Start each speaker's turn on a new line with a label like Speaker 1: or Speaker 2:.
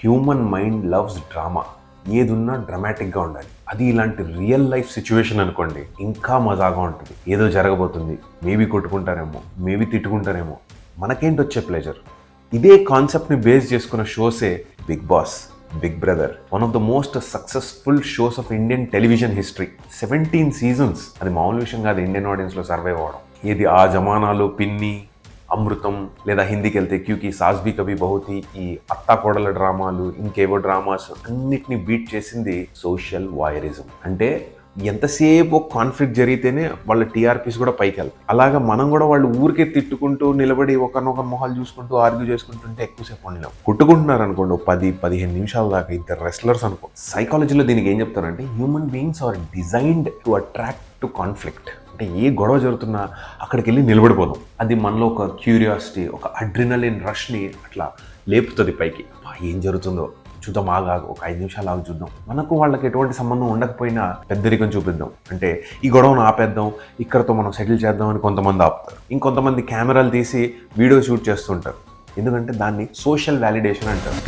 Speaker 1: Human mind loves drama. ఏదున్నా డ్రామాటిక్గా ఉండాలి. అది ఇలాంటి రియల్ లైఫ్ సిచ్యువేషన్ అనుకోండి, ఇంకా మజాగా ఉంటుంది. ఏదో జరగబోతుంది, మేబీ కొట్టుకుంటారేమో, మేబీ తిట్టుకుంటారేమో, మనకేంటి వచ్చే ప్లెజర్. ఇదే కాన్సెప్ట్ని బేస్ చేసుకున్న షోసే big boss, big brother. One of the most successful shows of Indian television history. 17 seasons. అది మామూలు విషయం కాదు ఇండియన్ ఆడియన్స్లో సర్వైవ్ అవ్వడం. ఏది ఆ జమానాలో పిన్ని, అమృతం, లేదా హిందీకి వెళ్తే క్యూకి సాస్ భీ కభీ బహుతీ, ఈ అత్తా కోడల డ్రామాలు, ఇంకేవో డ్రామాస్ అన్నిటిని బీట్ చేసింది సోషల్ వాయరిజం. అంటే ఎంతసేపు కాన్ఫ్లిక్ట్ జరిగితేనే వాళ్ళ టీఆర్పీస్ కూడా పైకి వెళ్తాయి. అలాగా మనం కూడా వాళ్ళు ఊరికే తిట్టుకుంటూ నిలబడి ఒకరినొకరు మొహాలు చూసుకుంటూ ఆర్గ్యూ చేసుకుంటుంటే ఎక్కువసేపు ఉండలేం. కొట్టుకుంటున్నారు అనుకోండి 10-15 నిమిషాల దాకా, ఇంత రెస్లర్స్ అనుకో. సైకాలజీలో దీనికి ఏం చెప్తారంటే human beings are designed to attract to conflict. అంటే ఏ గొడవ జరుగుతున్నా అక్కడికి వెళ్ళి నిలబడిపోదాం. అది మనలో ఒక క్యూరియాసిటీ, ఒక అడ్రినలిన్ రష్ని అట్లా లేపుతుంది పైకి. ఏం జరుగుతుందో చూద్దాం, ఆగాగు, ఒక 5 నిమిషాలు ఆగి చూద్దాం. మనకు వాళ్ళకి ఎటువంటి సంబంధం ఉండకపోయినా పెద్దరికం చూపిద్దాం, అంటే ఈ గొడవను ఆపేద్దాం, ఇక్కడతో మనం సెటిల్ చేద్దాం అని కొంతమంది ఆపుతారు. ఇంకొంతమంది కెమెరాలు తీసి వీడియో షూట్ చేస్తుంటారు. ఎందుకంటే దాన్ని సోషల్ వ్యాలిడేషన్ అంటారు.